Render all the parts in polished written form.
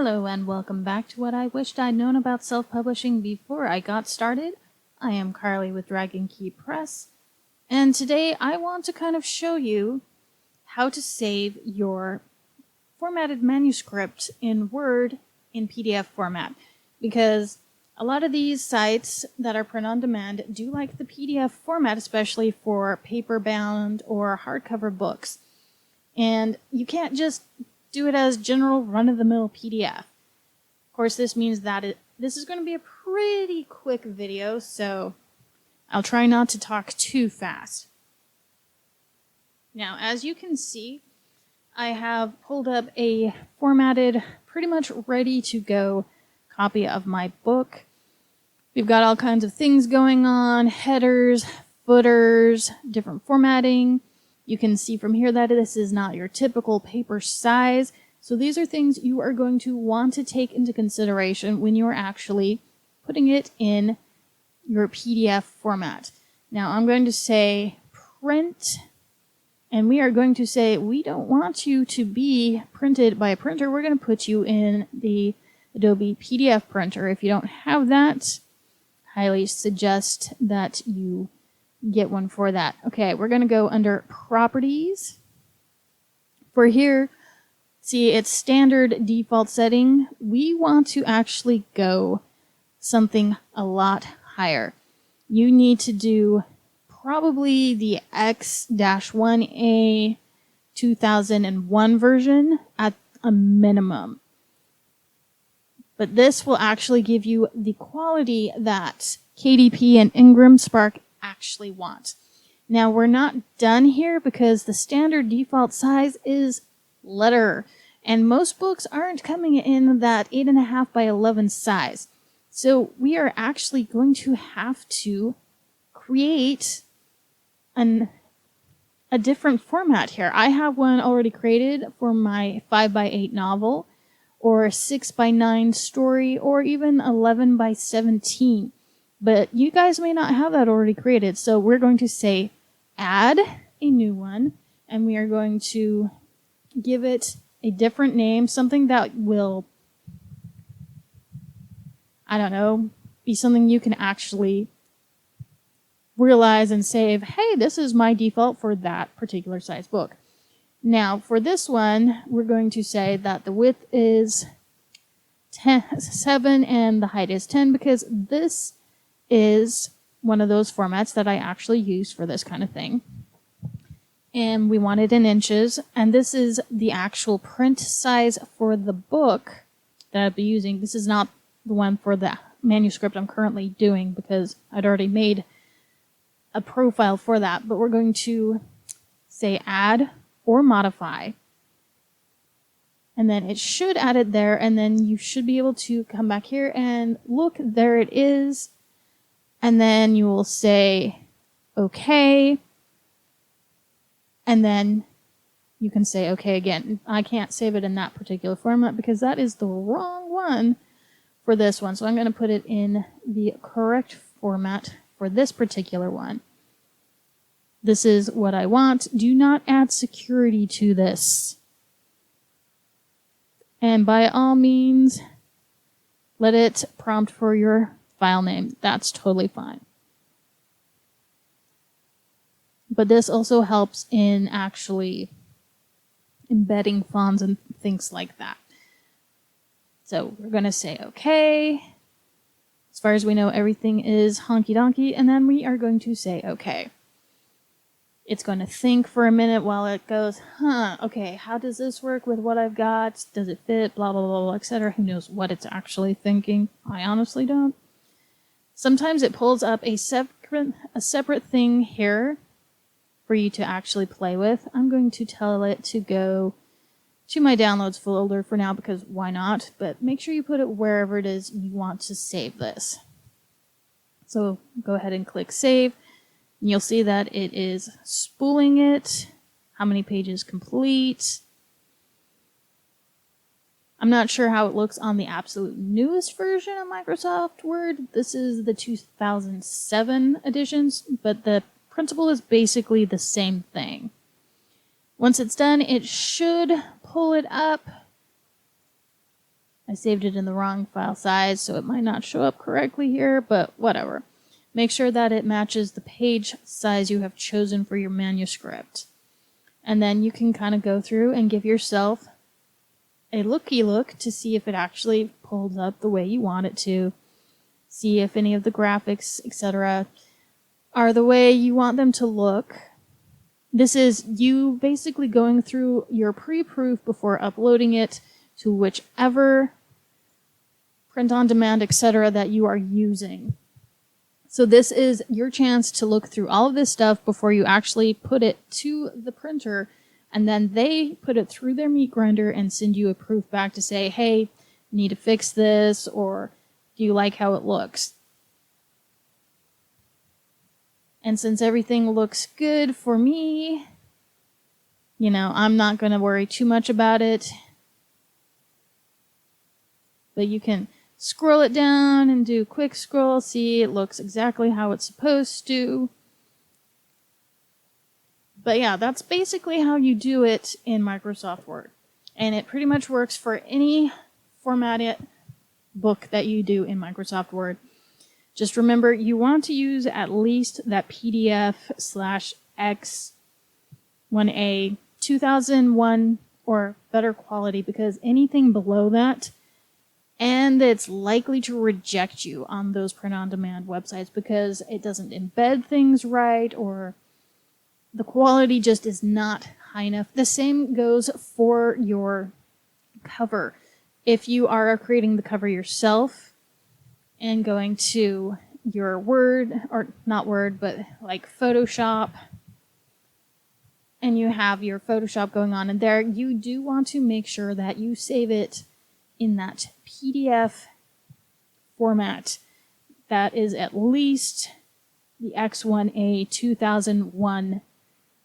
Hello and welcome back to what I wished I'd known about self-publishing before I got started. I am Karlie with Dragon Key Press, and today I want to kind of show you how to save your formatted manuscript in Word in PDF format, because a lot of these sites that are print on demand do like the PDF format, especially for paper-bound or hardcover books. And you can't just do it as general run-of-the-mill PDF. Of course, this means that this is going to be a pretty quick video, so I'll try not to talk too fast. Now, as you can see, I have pulled up a formatted, pretty much ready to go copy of my book. We've got all kinds of things going on, headers, footers, different formatting. You can see from here that this is not your typical paper size. So these are things you are going to want to take into consideration when you're actually putting it in your PDF format. Now I'm going to say print, and we are going to say we don't want you to be printed by a printer. We're going to put you in the Adobe PDF printer. If you don't have that, highly suggest that you get one for that. Okay, we're going to go under Properties. For here, see, it's standard default setting. We want to actually go something a lot higher. You need to do probably the X-1A 2001 version at a minimum. But this will actually give you the quality that KDP and Ingram Spark actually want. Now we're not done here because the standard default size is letter, and most books aren't coming in that 8.5 by 11 size. So we are actually going to have to create a different format here. I have one already created for my 5 by 8 novel, or 6 by 9 story, or even 11 by 17. But you guys may not have that already created, so we're going to say add a new one, and we are going to give it a different name, something that will, I don't know, be something you can actually realize and save, hey, this is my default for that particular size book. Now, for this one, we're going to say that the width is 7 and the height is 10, because this is one of those formats that I actually use for this kind of thing. And we want it in inches, and this is the actual print size for the book that I'll be using. This is not the one for the manuscript I'm currently doing because I'd already made a profile for that, but we're going to say add or modify, and then it should add it there, and then you should be able to come back here and look, there it is. And then you will say, okay. And then you can say, okay again. I can't save it in that particular format because that is the wrong one for this one. So I'm going to put it in the correct format for this particular one. This is what I want. Do not add security to this. And by all means, let it prompt for your file name. That's totally fine. But this also helps in actually embedding fonts and things like that. So we're going to say okay. As far as we know, everything is honky-donkey, and then we are going to say okay. It's going to think for a minute while it goes, okay, how does this work with what I've got? Does it fit? Blah, blah, blah, blah, etc. Who knows what it's actually thinking? I honestly don't. Sometimes it pulls up a separate thing here for you to actually play with. I'm going to tell it to go to my downloads folder for now because why not? But make sure you put it wherever it is you want to save this. So go ahead and click save. And you'll see that it is spooling it. How many pages complete? I'm not sure how it looks on the absolute newest version of Microsoft Word. This is the 2007 editions, but the principle is basically the same thing. Once it's done, it should pull it up I saved it in the wrong file size, so it might not show up correctly here, but whatever. Make sure that it matches the page size you have chosen for your manuscript. And then you can kind of go through and give yourself a looky look to see if it actually pulls up the way you want it to. See if any of the graphics, etc., are the way you want them to look. This is you basically going through your pre-proof before uploading it to whichever print on demand, etc., that you are using. So this is your chance to look through all of this stuff before you actually put it to the printer, and then they put it through their meat grinder and send you a proof back to say, hey, you need to fix this, or do you like how it looks? And since everything looks good for me, I'm not going to worry too much about it. But you can scroll it down and do quick scroll. See, it looks exactly how it's supposed to. But yeah, that's basically how you do it in Microsoft Word. And it pretty much works for any formatted book that you do in Microsoft Word. Just remember, you want to use at least that PDF/X1A 2001 or better quality, because anything below that, and it's likely to reject you on those print-on-demand websites because it doesn't embed things right, or the quality just is not high enough. The same goes for your cover. If you are creating the cover yourself and going to your Word, or not Word, but like Photoshop, and you have your Photoshop going on in there, you do want to make sure that you save it in that PDF format that is at least the X1A 2001.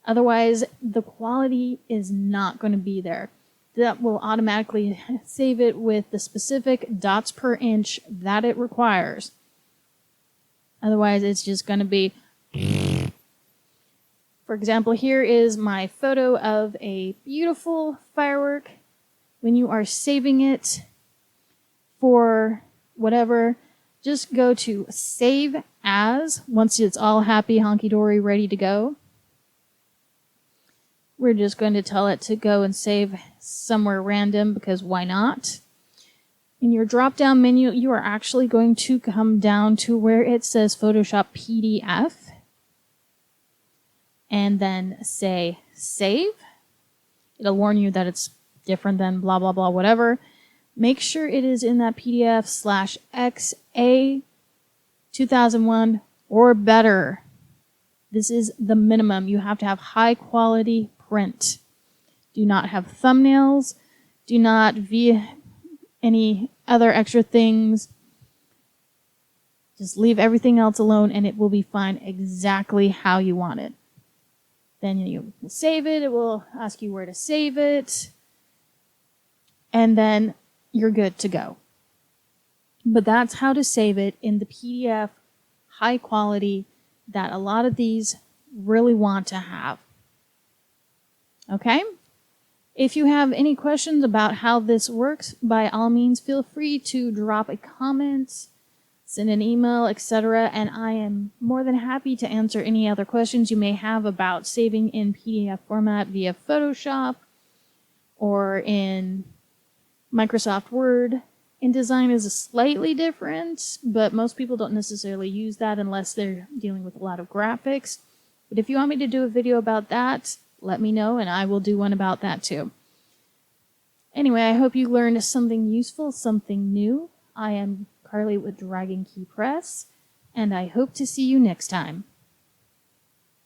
Otherwise, the quality is not going to be there. That will automatically save it with the specific dots per inch that it requires. Otherwise, it's just going to be... For example, here is my photo of a beautiful firework. When you are saving it for whatever, just go to Save As once it's all happy, honky-dory, ready to go. We're just going to tell it to go and save somewhere random, because why not? In your drop-down menu, you are actually going to come down to where it says Photoshop PDF, and then say Save. It'll warn you that it's different than blah, blah, blah, whatever. Make sure it is in that PDF/XA 2001 or better. This is the minimum. You have to have high quality print. Do not have thumbnails. Do not via any other extra things. Just leave everything else alone and it will be fine exactly how you want it. Then you will save it. It will ask you where to save it. And then you're good to go. But that's how to save it in the PDF high quality that a lot of these really want to have. Okay? If you have any questions about how this works, by all means feel free to drop a comment, send an email, etc. And I am more than happy to answer any other questions you may have about saving in PDF format via Photoshop or in Microsoft Word. InDesign is slightly different, but most people don't necessarily use that unless they're dealing with a lot of graphics. But if you want me to do a video about that, let me know and I will do one about that too. Anyway, I hope you learned something useful, something new. I am Karlie with Dragon Key Press, and I hope to see you next time.